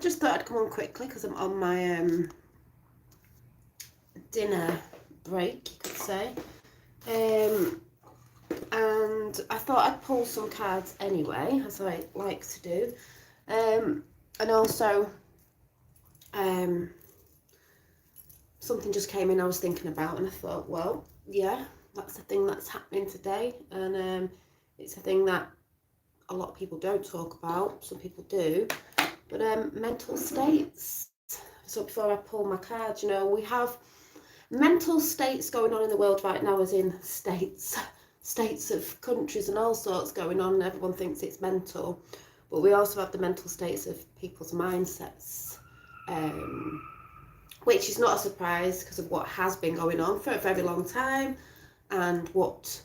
just thought I'd come on quickly because I'm on my dinner break, you could say. And I thought I'd pull some cards anyway, as I like to do. And also, something just came in I was thinking about, and I thought, well, yeah, that's the thing that's happening today. And it's a thing that a lot of people don't talk about. Some people do. But mental states. So before I pull my cards, we have mental states going on in the world right now, as in states of countries and all sorts going on, and everyone thinks it's mental. But we also have the mental states of people's mindsets, which is not a surprise because of what has been going on for a very long time, and what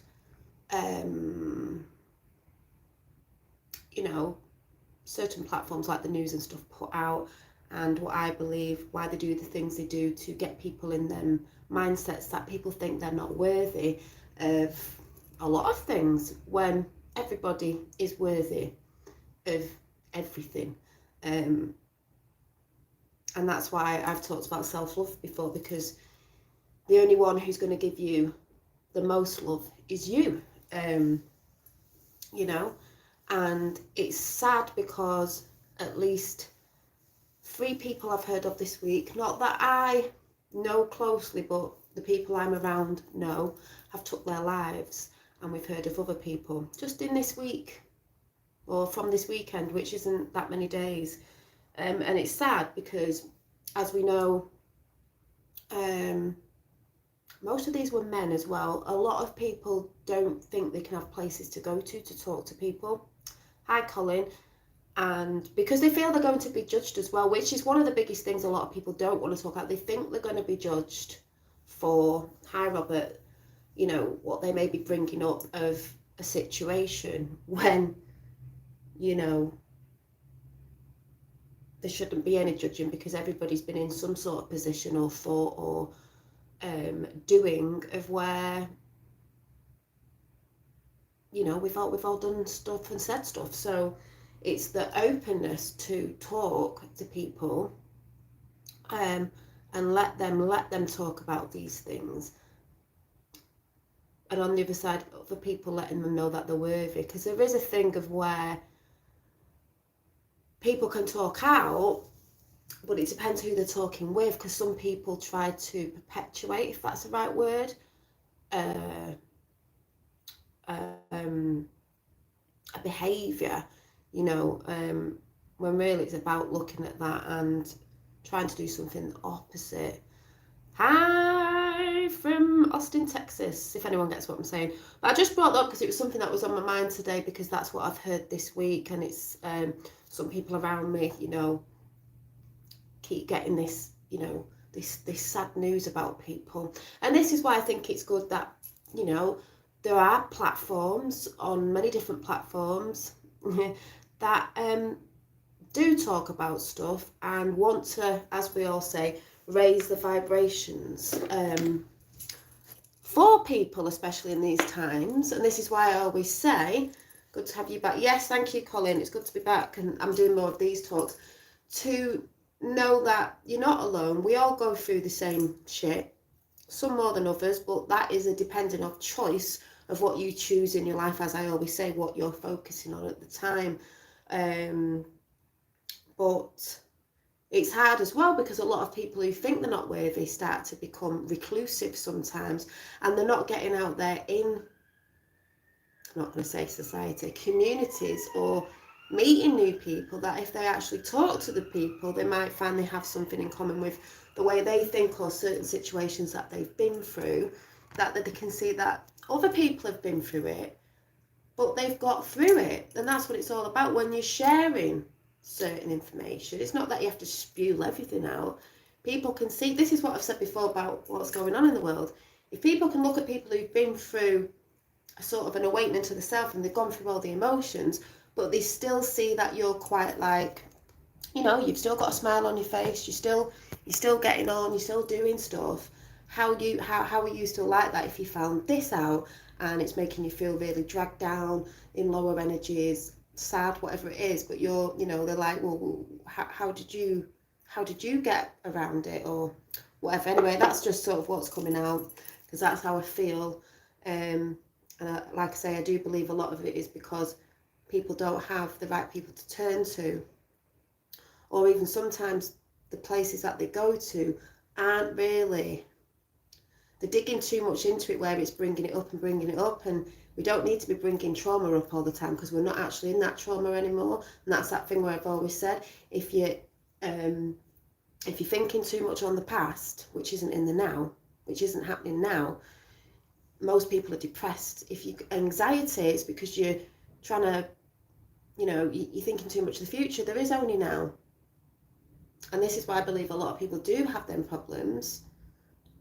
certain platforms like the news and stuff put out, and what I believe why they do the things they do to get people in them mindsets that people think they're not worthy of a lot of things, when everybody is worthy of everything. And that's why I've talked about self-love before, because the only one who's going to give you the most love is you. And it's sad because at least 3 people I've heard of this week, not that I know closely, but the people I'm around know, have took their lives. And we've heard of other people just in this week, or from this weekend, which isn't that many days. And it's sad because, as we know, most of these were men as well. A lot of people don't think they can have places to go to talk to people. Hi, Colin. And because they feel they're going to be judged as well, which is one of the biggest things a lot of people don't want to talk about. They think they're going to be judged for, hi, Robert, what they may be bringing up of a situation, when, there shouldn't be any judging, because everybody's been in some sort of position or thought or doing of where, we've all done stuff and said stuff. So it's the openness to talk to people, and let them talk about these things. And on the other side, other people letting them know that they're worthy, because there is a thing of where people can talk out, but it depends who they're talking with, because some people try to perpetuate, if that's the right word, a behaviour, when really it's about looking at that and trying to do something opposite. Hi from Austin, Texas, if anyone gets what I'm saying. But I just brought that up because it was something that was on my mind today, because that's what I've heard this week, and it's some people around me, keep getting this, this sad news about people. And this is why I think it's good that, there are platforms, on many different platforms, that do talk about stuff and want to, as we all say, raise the vibrations for people, especially in these times. And this is why I always say, good to have you back. Yes, thank you, Colin. It's good to be back, and I'm doing more of these talks to know that you're not alone. We all go through the same shit, some more than others, but that is a dependent of choice of what you choose in your life, as I always say, what you're focusing on at the time. But it's hard as well, because a lot of people who think they're not worthy start to become reclusive sometimes, and they're not getting out there in, I'm not going to say society, communities, or meeting new people, that if they actually talk to the people, they might find they have something in common with the way they think, or certain situations that they've been through, that they can see that other people have been through it, but they've got through it. And that's what it's all about when you're sharing certain information. It's not that you have to spew everything out. People can see, this is what I've said before about what's going on in the world. If people can look at people who've been through a sort of an awakening to the self, and they've gone through all the emotions, but they still see that you're quite like, you've still got a smile on your face, you're still getting on, you're still doing stuff. How are you still like that if you found this out and it's making you feel really dragged down in lower energies? sad, whatever it is, but you're, you know, they're like, well, how did you get around it, or whatever. Anyway, that's just sort of what's coming out, because that's how I feel. And like I say, I do believe a lot of it is because people don't have the right people to turn to, or even sometimes the places that they go to aren't really, they're digging too much into it where it's bringing it up and bringing it up, and we don't need to be bringing trauma up all the time because we're not actually in that trauma anymore. And that's that thing where I've always said, if you're thinking too much on the past, which isn't in the now, which isn't happening now, most people are depressed. If you anxiety, it's because you're trying to, you know, you're thinking too much of the future. There is only now. And this is why I believe a lot of people do have them problems,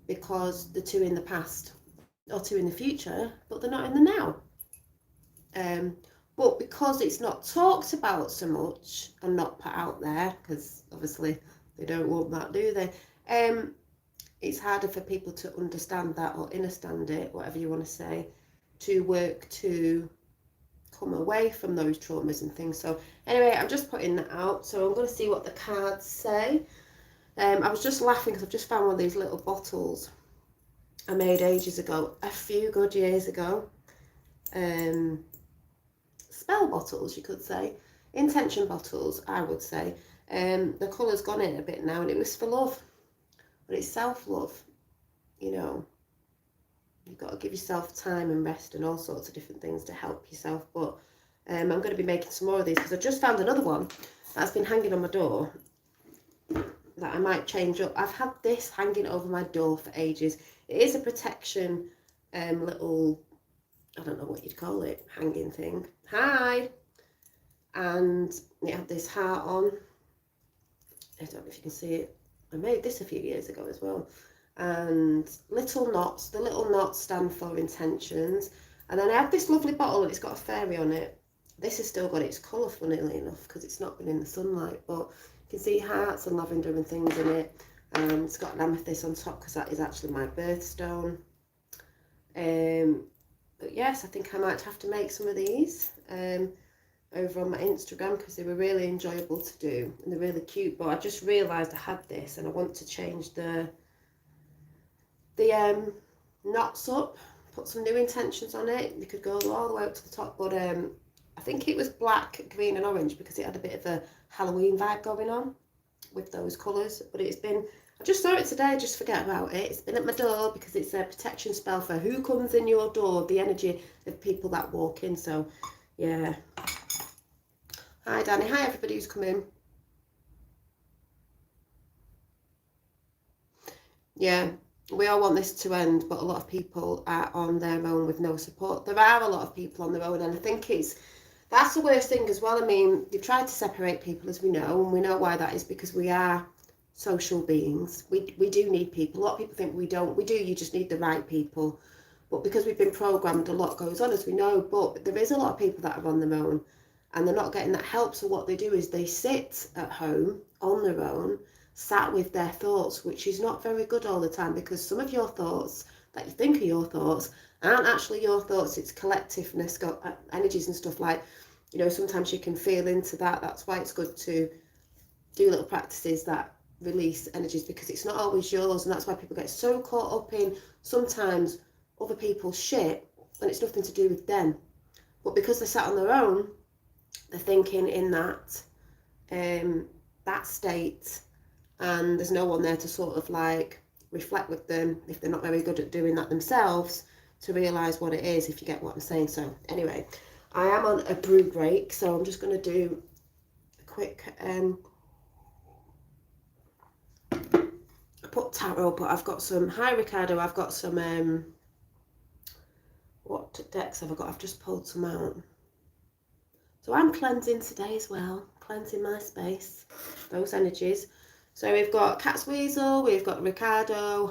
because they're too in the past or too in the future, but they're not in the now. But because it's not talked about so much and not put out there, because obviously they don't want that, do they? It's harder for people to understand that, or understand it, whatever you want to say, to work to come away from those traumas and things. So anyway, I'm just putting that out. So I'm going to see what the cards say. I was just laughing because I've just found one of these little bottles I made ages ago, a few good years ago. Spell bottles, you could say. Intention bottles, I would say. The colour's gone in a bit now, and it was for love. But it's self-love, you know. You've got to give yourself time and rest and all sorts of different things to help yourself. But I'm going to be making some more of these because I just found another one that's been hanging on my door that I might change up. I've had this hanging over my door for ages. It is a protection little, I don't know what you'd call it, hanging thing. Hi! And it had this heart on. I don't know if you can see it. I made this a few years ago as well. And little knots. The little knots stand for intentions. And then I have this lovely bottle and it's got a fairy on it. This has still got its colour, funnily enough, because it's not been in the sunlight. But you can see hearts and lavender and things in it. And it's got an amethyst on top because that is actually my birthstone. But yes, I think I might have to make some of these over on my Instagram because they were really enjoyable to do and they're really cute. But I just realised I had this and I want to change the knots up, put some new intentions on it. You could go all the way up to the top, but I think it was black, green and orange because it had a bit of a Halloween vibe going on with those colours. But it's been, I just saw it today, just forget about it. It's been at my door because it's a protection spell for who comes in your door, the energy of people that walk in. So yeah. Hi Danny, hi everybody who's come in. Yeah, we all want this to end, but a lot of people are on their own with no support. There are a lot of people on their own, and I think that's the worst thing as well. I mean, they've tried to separate people, as we know, and we know why that is, because we are social beings. We do need people. A lot of people think we don't. We do, you just need the right people. But because we've been programmed, a lot goes on, as we know. But there is a lot of people that are on their own, and they're not getting that help. So what they do is they sit at home on their own, sat with their thoughts, which is not very good all the time, because some of your thoughts that you think are your thoughts aren't actually your thoughts. It's collectiveness, got energies and stuff, like, you know, sometimes you can feel into that. That's why it's good to do little practices that release energies, because it's not always yours. And that's why people get so caught up in sometimes other people's shit when it's nothing to do with them. But because they're sat on their own, they're thinking in that state, and there's no one there to sort of like reflect with them if they're not very good at doing that themselves, to realise what it is, if you get what I'm saying. So anyway, I am on a brew break, so I'm just going to do a quick I put tarot, but I've got some, hi Ricardo, I've got some what decks have I got? I've just pulled some out. So I'm cleansing today as well, cleansing my space, those energies. So we've got Cat's Weasel, we've got Ricardo,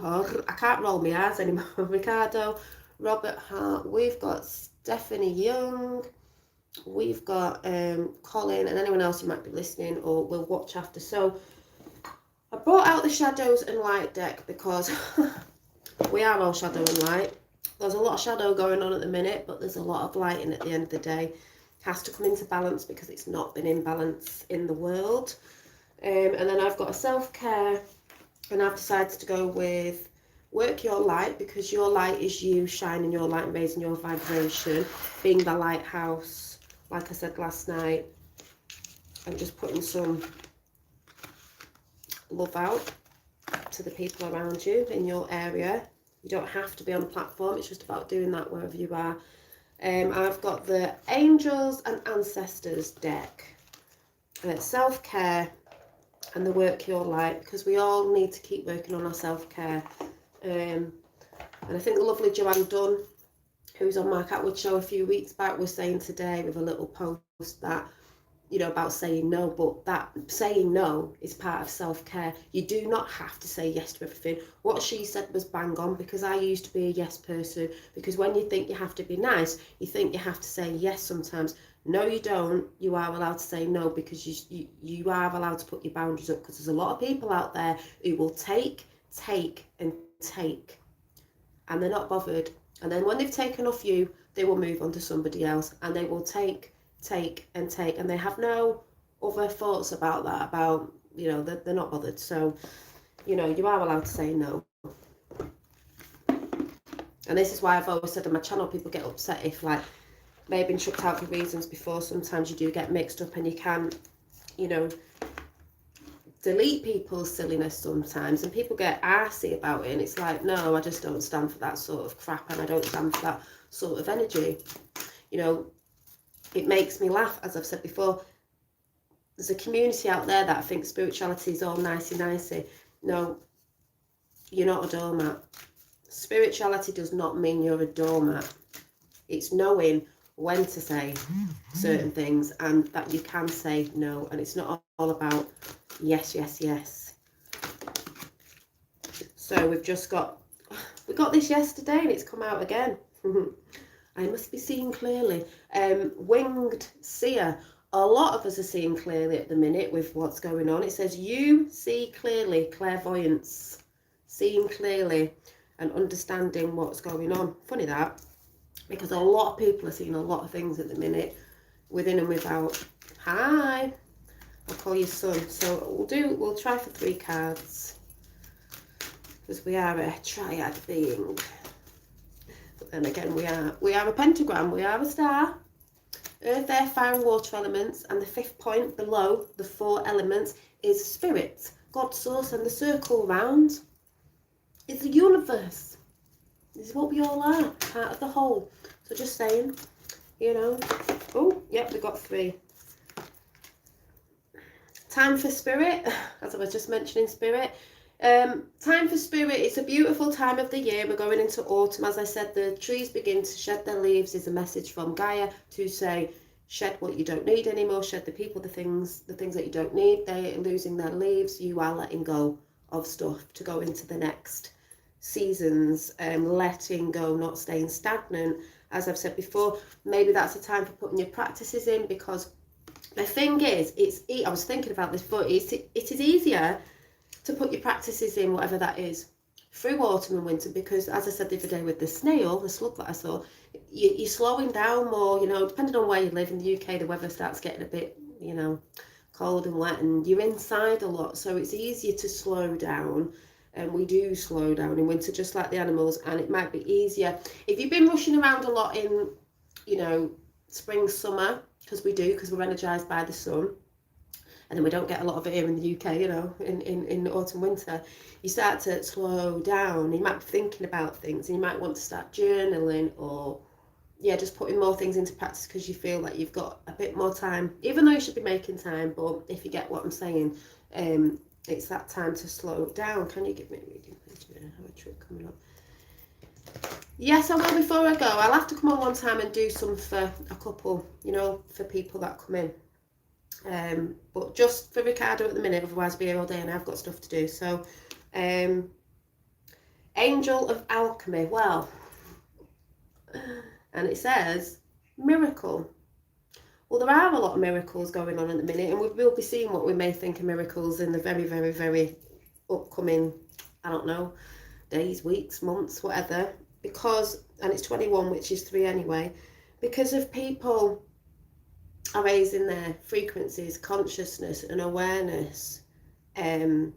I can't roll my eyes anymore, Ricardo, Robert Hart, we've got Stephanie Young, we've got Colin, and anyone else who might be listening or will watch after. So I brought out the Shadows and Light deck because we are all shadow and light. There's a lot of shadow going on at the minute, but there's a lot of light in at the end of the day. has to come into balance because it's not been in balance in the world. And then I've got a self-care, and I've decided to go with work your light, because your light is you shining your light and raising your vibration, being the lighthouse, like I said last night, and just putting some love out to the people around you in your area. You don't have to be on a platform, it's just about doing that wherever you are. I've got the Angels and Ancestors deck, self-care, and the work your light, because we all need to keep working on our self-care. And I think the lovely Joanne Dunn, who was on Mark Atwood show a few weeks back, was saying today with a little post that, you know, about saying no, but that saying no is part of self-care. You do not have to say yes to everything. What she said was bang on, because I used to be a yes person, because when you think you have to be nice, you think you have to say yes sometimes. No, you don't. You are allowed to say no, because you are allowed to put your boundaries up, because there's a lot of people out there who will take, and take, and they're not bothered. And then when they've taken off you, they will move on to somebody else, and they will take, and take, and they have no other thoughts about that, about, you know, they're not bothered. So, you know, you are allowed to say no. And this is why I've always said on my channel, people get upset if, like, they've been chucked out for reasons before. Sometimes you do get mixed up, and you can, you know, delete people's silliness sometimes, and people get arsey about it, and it's like, no, I just don't stand for that sort of crap, and I don't stand for that sort of energy. You know, it makes me laugh, as I've said before. There's a community out there that thinks spirituality is all nicey. No, you're not a doormat. Spirituality does not mean you're a doormat. It's knowing when to say certain things, and that you can say no, and it's not all about yes. So we got this yesterday, and it's come out again. I must be seeing clearly. Winged seer. A lot of us are seeing clearly at the minute with what's going on. It says you see clearly, clairvoyance, seeing clearly and understanding what's going on. Funny that, because a lot of people are seeing a lot of things at the minute, within and without. Hi, I'll call you son. So we'll try for 3 cards, because we are a triad being. But then again, we are a pentagram, we are a star. Earth, air, fire and water elements, and the 5th point below the 4 elements is spirit, God, source, and the circle round is the universe. This is what we all are, part of the whole. So just saying, you know. Oh, yep, we got 3. Time for spirit, as I was just mentioning spirit. Time for spirit, it's a beautiful time of the year. We're going into autumn. As I said, the trees begin to shed their leaves, is a message from Gaia to say, shed what you don't need anymore, shed the people, the things that you don't need. They are losing their leaves. You are letting go of stuff to go into the next seasons, letting go, not staying stagnant. As I've said before, maybe that's a time for putting your practices in, because the thing is, I was thinking about this, but it is easier to put your practices in, whatever that is, through autumn and winter, because as I said the other day with the snail, the slug that I saw, you're slowing down more, you know, depending on where you live. In the UK, the weather starts getting a bit, you know, cold and wet, and you're inside a lot, so it's easier to slow down. And we do slow down in winter, just like the animals, and it might be easier. If you've been rushing around a lot in, you know, spring, summer, because we're energized by the sun, and then we don't get a lot of it here in the UK, you know, in autumn, winter, you start to slow down. You might be thinking about things, and you might want to start journaling, or, yeah, just putting more things into practice, because you feel like you've got a bit more time, even though you should be making time. But if you get what I'm saying, it's that time to slow down. Can you give me a reading, please? I have a trick coming up. Yes, I will. Before I go, I'll have to come on one time and do some for a couple, you know, for people that come in. But just for Ricardo at the minute, otherwise I'll be here all day and I've got stuff to do. So, Angel of Alchemy. Well, and it says miracle. Well, there are a lot of miracles going on at the minute, and we will be seeing what we may think are miracles in the very, very, very upcoming, I don't know, days, weeks, months, whatever. Because, and it's 21, which is 3 anyway, because of people are raising their frequencies, consciousness and awareness, and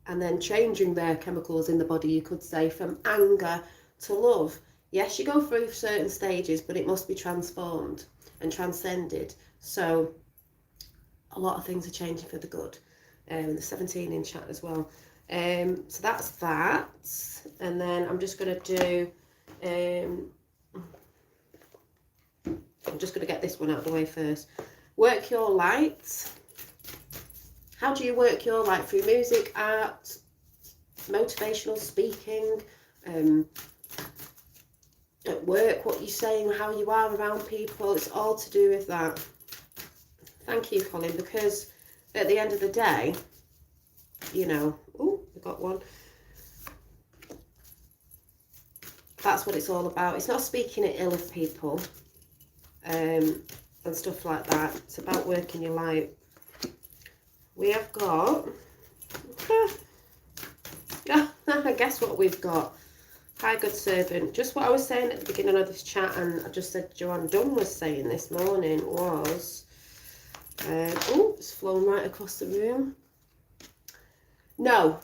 then changing their chemicals in the body, you could say, from anger to love. Yes, you go through certain stages, but it must be transformed and transcended. So a lot of things are changing for the good. The 17 in chat as well. So that's that. And then I'm just going to do, I'm just going to get this one out of the way first. Work your light. How do you work your light? Through music, art, motivational speaking, at work, what you're saying, how you are around people. It's all to do with that. Thank you, Colin, because at the end of the day, you know, oh, we got one. That's what it's all about. It's not speaking it ill of people and stuff like that. It's about working your light. We have got, I guess what we've got. Hi, good servant. Just what I was saying at the beginning of this chat, and I just said Joanne Dunn was saying this morning was, oh, it's flown right across the room. No.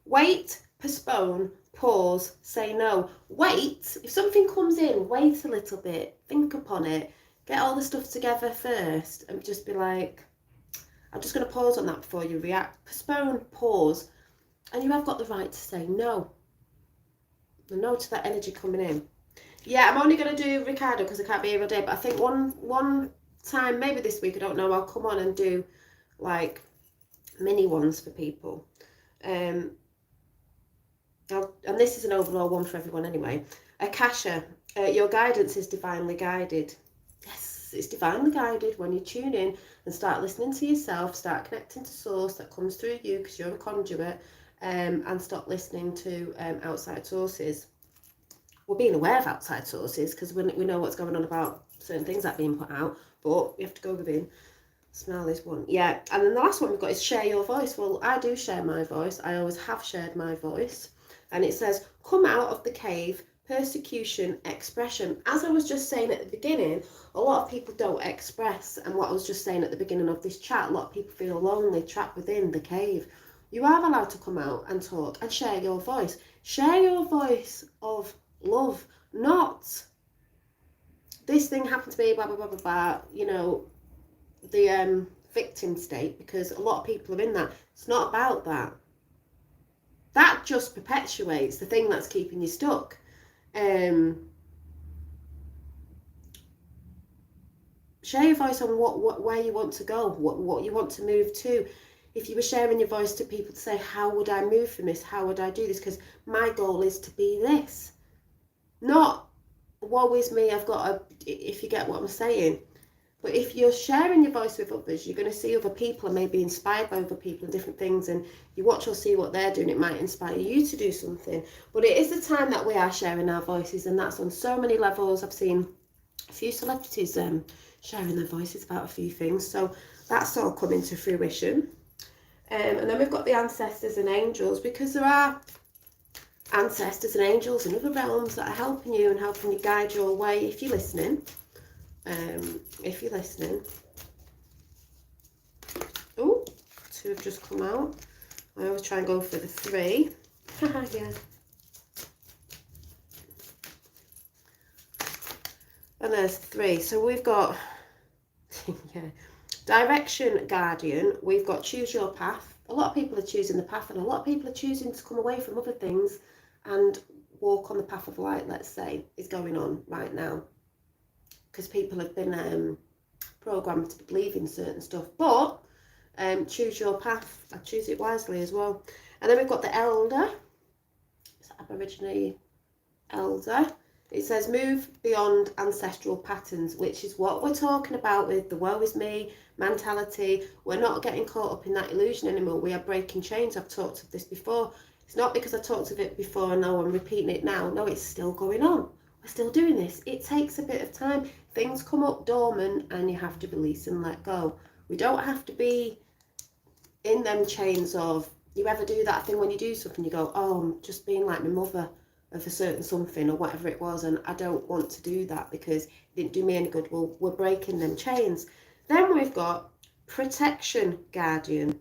Wait, postpone, pause, say no. Wait. If something comes in, wait a little bit. Think upon it. Get all the stuff together first and just be like, I'm just going to pause on that before you react. Postpone, pause. And you have got the right to say no. The no to that energy coming in. Yeah, I'm only going to do Ricardo because I can't be here all day. But I think one time, maybe this week, I don't know, I'll come on and do like mini ones for people. And this is an overall one for everyone anyway. Akasha, your guidance is divinely guided. Yes, it's divinely guided when you tune in and start listening to yourself, start connecting to source that comes through you because you're a conduit, and stop listening to outside sources. We're being aware of outside sources because we know what's going on about certain things that are being put out, but we have to go within. Smell is one. Yeah, and then the last one we've got is share your voice. Well, I do share my voice. I always have shared my voice. And it says, come out of the cave, persecution, expression. As I was just saying at the beginning, a lot of people don't express. And what I was just saying at the beginning of this chat, a lot of people feel lonely, trapped within the cave. You are allowed to come out and talk and share your voice. Share your voice of love, not this thing happened to me, blah, blah, blah, blah, blah, you know, the victim state, because a lot of people are in that. It's not about that. That just perpetuates the thing that's keeping you stuck. Share your voice on where you want to go, what you want to move to. If you were sharing your voice to people to say, how would I move from this? How would I do this? Because my goal is to be this. Not, woe is me, I've got a, if you get what I'm saying. But if you're sharing your voice with others, you're going to see other people and maybe inspired by other people and different things. And you watch or see what they're doing, it might inspire you to do something. But it is the time that we are sharing our voices, and that's on so many levels. I've seen a few celebrities sharing their voices about a few things. So that's all coming to fruition. And then we've got the ancestors and angels, because there are ancestors and angels in other realms that are helping you and helping you guide your way if you're listening. Oh, 2 have just come out. I always try and go for the 3. Yeah. And there's 3. So we've got yeah, direction guardian. We've got choose your path. A lot of people are choosing the path, and a lot of people are choosing to come away from other things and walk on the path of light, let's say, is going on right now. Because people have been programmed to believe in certain stuff. But choose your path. I choose it wisely as well. And then we've got the elder. It's Aborigine elder. It says move beyond ancestral patterns, which is what we're talking about with the woe is me mentality. We're not getting caught up in that illusion anymore. We are breaking chains. I've talked of this before. It's not because I talked of it before and now I'm repeating it now. No, it's still going on. We're still doing this. It takes a bit of time. Things come up dormant and you have to release and let go. We don't have to be in them chains of, you ever do that thing when you do something, you go, oh, I'm just being like my mother. of a certain something or whatever it was, and I don't want to do that because it didn't do me any good. Well, we're breaking them chains. Then we've got protection guardian.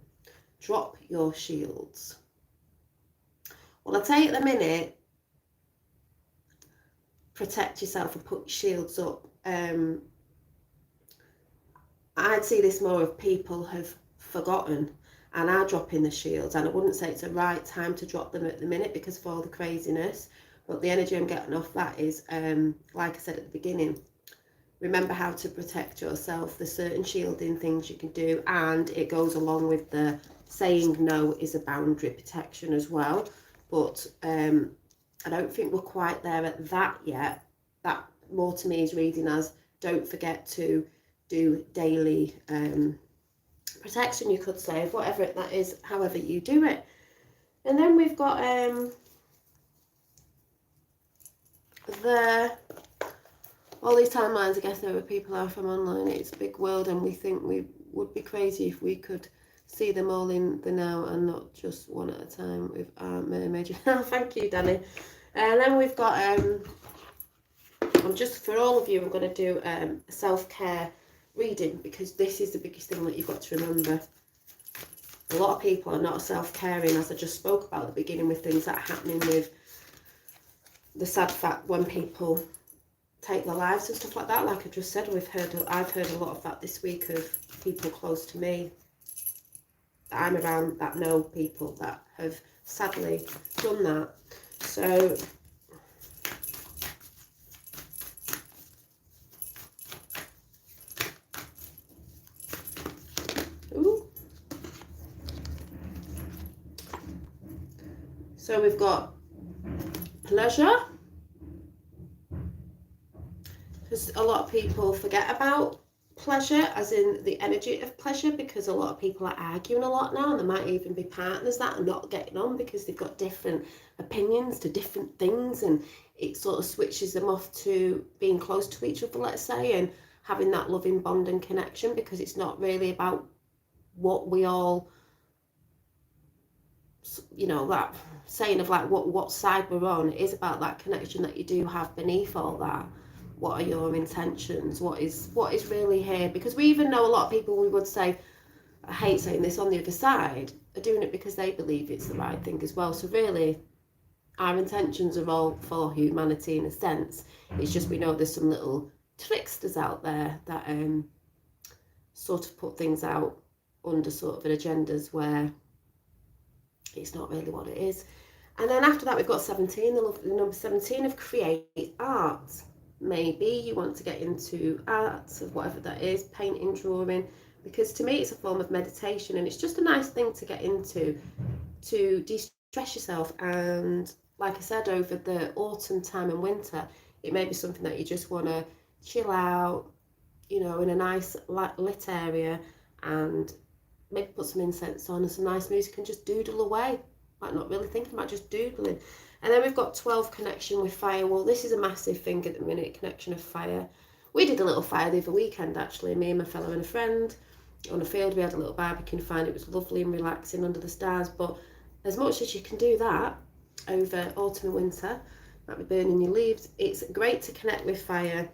Drop your shields. Well, I'll tell you at the minute, protect yourself and put your shields up. I'd see this more if people have forgotten and are dropping the shields, and I wouldn't say it's the right time to drop them at the minute because of all the craziness, but the energy I'm getting off that is, like I said at the beginning, remember how to protect yourself. There's certain shielding things you can do, and it goes along with the saying no is a boundary protection as well, but I don't think we're quite there at that yet. That more to me is reading as don't forget to do daily protection, you could say, of whatever that is, however you do it. And then we've got all these timelines. I guess there were people are from online. It's a big world, and we think we would be crazy if we could see them all in the now and not just one at a time with our mermaid. Thank you, Danny. And then we've got I'm just, for all of you, I'm going to do a self-care reading, because this is the biggest thing that you've got to remember. A lot of people are not self-caring, as I just spoke about at the beginning, with things that are happening with the sad fact when people take their lives and stuff like that. Like I just said, I've heard a lot of that this week of people close to me that I'm around that know people that have sadly done that. So so we've got pleasure, because a lot of people forget about pleasure, as in the energy of pleasure, because a lot of people are arguing a lot now, and there might even be partners that are not getting on because they've got different opinions to different things, and it sort of switches them off to being close to each other, let's say, and having that loving bond and connection, because it's not really about what we all, you know, that saying of like what side we're on. It is about that connection that you do have beneath all that. What are your intentions? What is really here? Because we even know a lot of people, we would say, I hate saying this, on the other side are doing it because they believe it's the right thing as well. So really our intentions are all for humanity in a sense. It's just we know there's some little tricksters out there that sort of put things out under sort of an agendas where it's not really what it is. And then after that we've got 17, the number 17 of create art. Maybe you want to get into arts of whatever that is, painting, drawing, because to me it's a form of meditation, and it's just a nice thing to get into to de-stress yourself. And like I said, over the autumn time and winter, it may be something that you just want to chill out, you know, in a nice lit area, and maybe put some incense on and some nice music and just doodle away, like not really thinking about, just doodling. And then we've got 12, connection with fire. Well, this is a massive thing at the minute, connection of fire. We did a little fire the other weekend, actually, me and my fellow and a friend on a field. We had a little barbecue and fire. It was lovely and relaxing under the stars. But as much as you can do that over autumn and winter, might be burning your leaves, it's great to connect with fire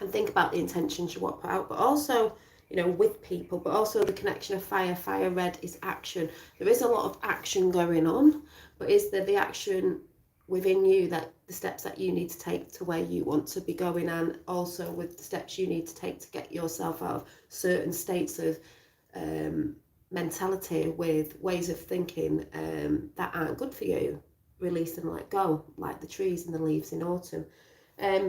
and think about the intentions you want to put out, but also, you know, with people, but also the connection of fire. Fire red is action. There is a lot of action going on, but is there the action within you, that the steps that you need to take to where you want to be going, and also with the steps you need to take to get yourself out of certain states of mentality, with ways of thinking that aren't good for you. Release and let go, like the trees and the leaves in autumn.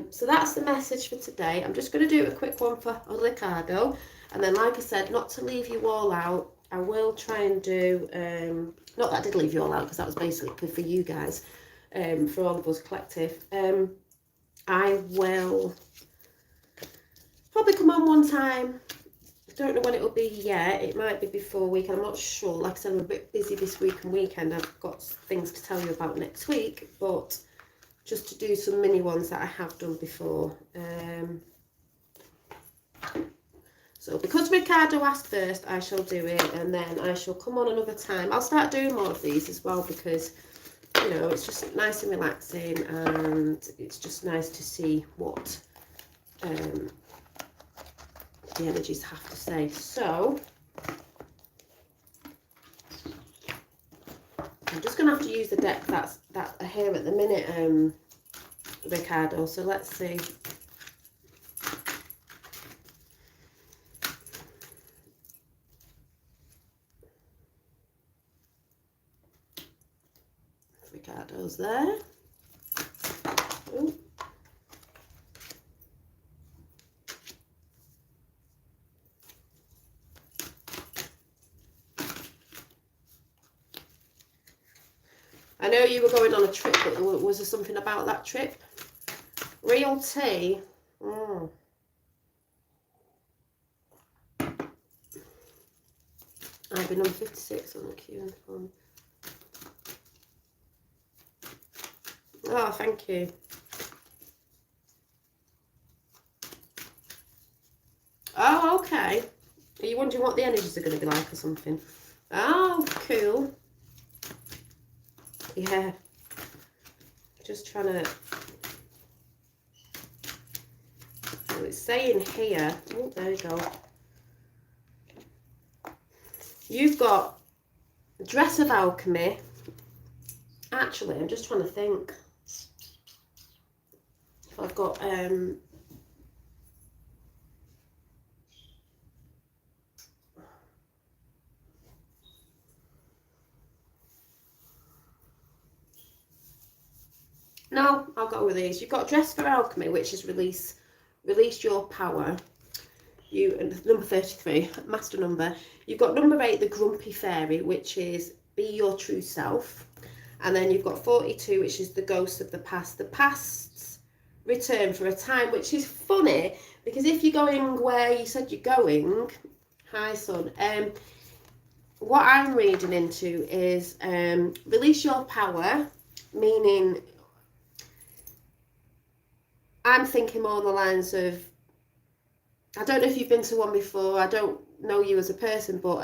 So that's the message for today. I'm just going to do a quick one for Ricardo, and then, like I said, not to leave you all out, I will try and do not that I did leave you all out, because that was basically for you guys, for all of us collective. I will probably come on one time. Don't know when it will be yet. It might be before weekend, I'm not sure. Like I said, I'm a bit busy this week and weekend. I've got things to tell you about next week, but just to do some mini ones that I have done before. So because Ricardo asked first, I shall do it, and then I shall come on another time. I'll start doing more of these as well, because you know, it's just nice and relaxing, and it's just nice to see what the energies have to say. So I'm just going to have to use the deck that are here at the minute, Ricardo. So let's see. Ricardo's there. Ooh. I know you were going on a trip, but was there something about that trip? Real tea. Mm. I've been number 56 on the queue and phone. Oh, thank you. Oh, okay. Are you wondering what the energies are going to be like or something? Oh, cool. Yeah. Just trying to... Oh, it's saying here... Oh, there you go. You've got Dress of Alchemy. Actually, I'm just trying to think. If I've got... No, I'll go with these. You've got Dress for Alchemy, which is release your power. Number 33, master number. You've got number 8, the Grumpy Fairy, which is be your true self. And then you've got 42, which is the ghost of the past. The past's return for a time, which is funny because if you're going where you said you're going, hi son. What I'm reading into is release your power, meaning I'm thinking more on the lines of, I don't know if you've been to one before, I don't know you as a person, but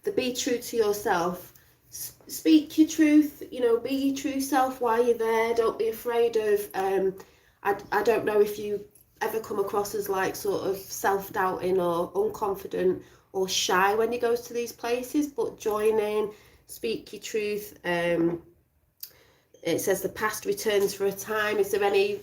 the be true to yourself, speak your truth, you know, be your true self while you're there, don't be afraid of, I don't know if you ever come across as like sort of self-doubting or unconfident or shy when you go to these places, but join in, speak your truth. It says the past returns for a time. Is there any...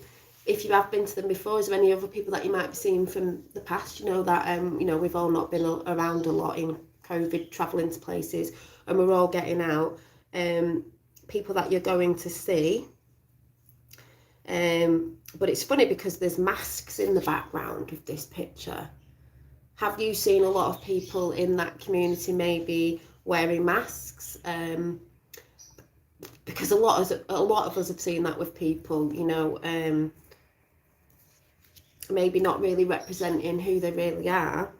If you have been to them before, is there any other people that you might be seeing from the past? You know that you know, we've all not been around a lot in COVID, travelling to places, and we're all getting out. People that you're going to see. But it's funny because there's masks in the background of this picture. Have you seen a lot of people in that community maybe wearing masks? Because a lot of us have seen that with people, you know. Maybe not really representing who they really are,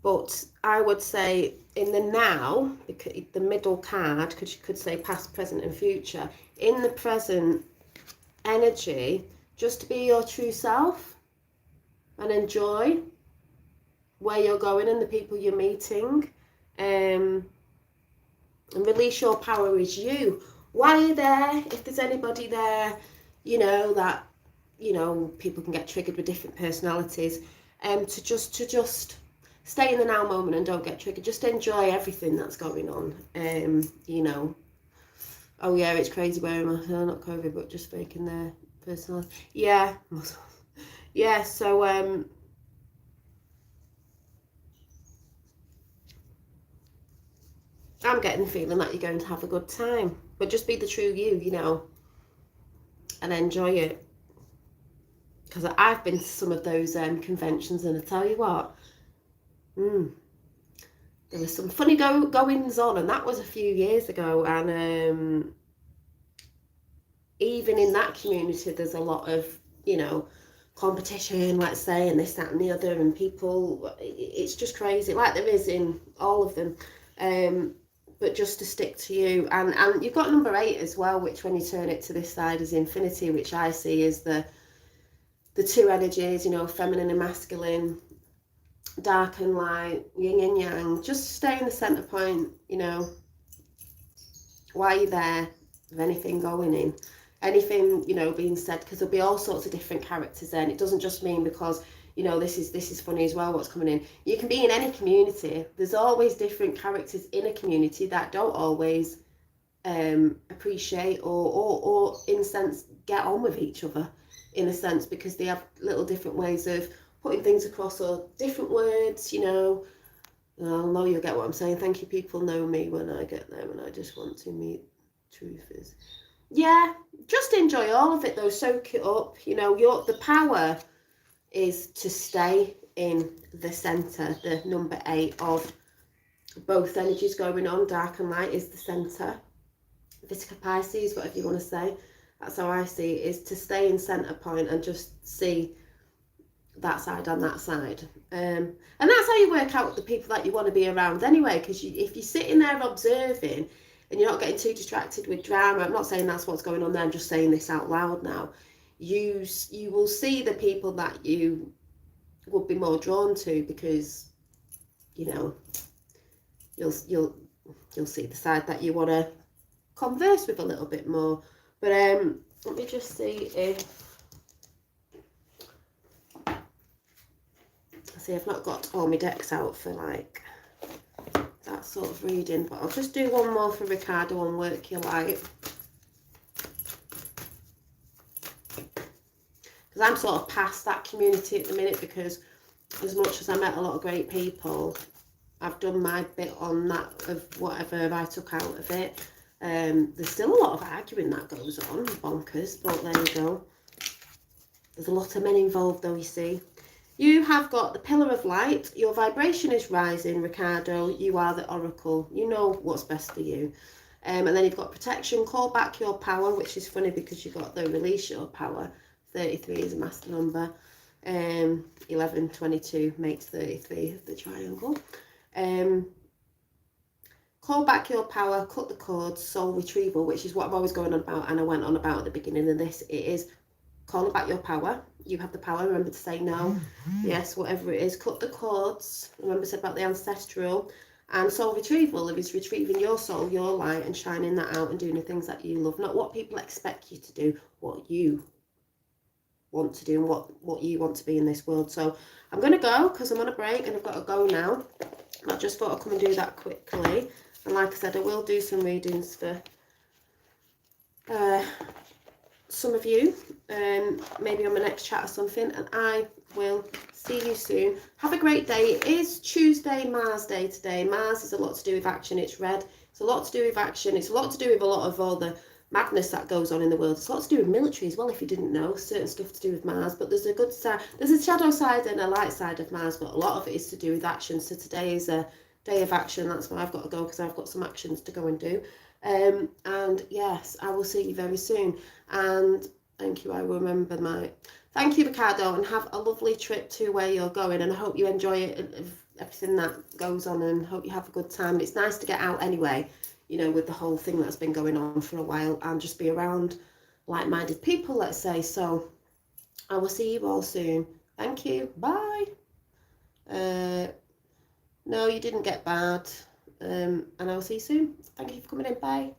but I would say in the now, because the middle card, because you could say past, present and future, in the present energy, just to be your true self and enjoy where you're going and the people you're meeting, and release your power as you. While you're there, if there's anybody there, you know, that, you know, people can get triggered with different personalities, to just stay in the now moment and don't get triggered. Just enjoy everything that's going on. You know, oh yeah, it's crazy wearing my hair, not COVID, but just faking their personality. Yeah, yeah. So I'm getting the feeling that you're going to have a good time, but just be the true you know, and enjoy it. Because I've been to some of those conventions, and I tell you what, there was some funny goings on, and that was a few years ago. And even in that community, there's a lot of, you know, competition, let's say, and this, that, and the other, and people, it's just crazy, like there is in all of them. But just to stick to you, and you've got number 8 as well, which when you turn it to this side is infinity, which I see as the two energies, you know, feminine and masculine, dark and light, yin and yang. Just stay in the center point, you know, while you're there. of anything going in, anything, you know, being said, because there'll be all sorts of different characters there, and it doesn't just mean because, you know, this is funny as well, what's coming in. You can be in any community. There's always different characters in a community that don't always appreciate or in a sense get on with each other, in a sense, because they have little different ways of putting things across, or different words, you know. I know you'll get what I'm saying. Thank you, people know me when I get them, and I just want to meet truthers. Yeah, just enjoy all of it though, soak it up. You know, the power is to stay in the centre, the number 8 of both energies going on. Dark and light is the centre. Vesica Pisces, whatever you want to say. That's how I see it, is to stay in centre point and just see that side and that side. And that's how you work out the people that you want to be around anyway, because if you're sitting there observing and you're not getting too distracted with drama, I'm not saying that's what's going on there, I'm just saying this out loud now, you will see the people that you would be more drawn to, because, you know, you'll see the side that you want to converse with a little bit more. But let me just see if I've not got all my decks out for like that sort of reading, but I'll just do one more for Ricardo on Work Your Light, because I'm sort of past that community at the minute, because as much as I met a lot of great people, I've done my bit on that of whatever I took out of it. There's still a lot of arguing that goes on, bonkers, but there you go. There's a lot of men involved though, you see. You have got the Pillar of Light. Your vibration is rising, Ricardo. You are the Oracle. You know what's best for you. And then you've got Protection. Call back your power, which is funny because you've got the Release Your Power. 33 is a master number. 11, 22 makes 33, the triangle. Call back your power, cut the cords, soul retrieval, which is what I'm always going on about, and I went on about at the beginning of this. It is calling back your power. You have the power. Remember to say no, yes, whatever it is. Cut the cords. Remember to say about the ancestral. And soul retrieval is retrieving your soul, your light, and shining that out and doing the things that you love. Not what people expect you to do, what you want to do and what you want to be in this world. So I'm going to go because I'm on a break and I've got to go now. I just thought I'd come and do that quickly. And like I said, I will do some readings for some of you, maybe on my next chat or something, and I will see you soon. Have a great day. It is Tuesday, Mars Day today. Mars is a lot to do with action. It's red. It's a lot to do with action. It's a lot to do with a lot of all the madness that goes on in the world. It's a lot to do with military as well, if you didn't know. Certain stuff to do with Mars, but there's a good side, there's a shadow side and a light side of Mars, but a lot of it is to do with action. So today is a day of action. That's why I've got to go, because I've got some actions to go and do. And yes, I will see you very soon. And thank you. I will remember my thank you, Ricardo, and have a lovely trip to where you're going. And I hope you enjoy it, everything that goes on, and hope you have a good time. It's nice to get out anyway, you know, with the whole thing that's been going on for a while, and just be around like-minded people, let's say. So I will see you all soon. Thank you. Bye. No, you didn't get bad. And I will see you soon. Thank you for coming in. Bye.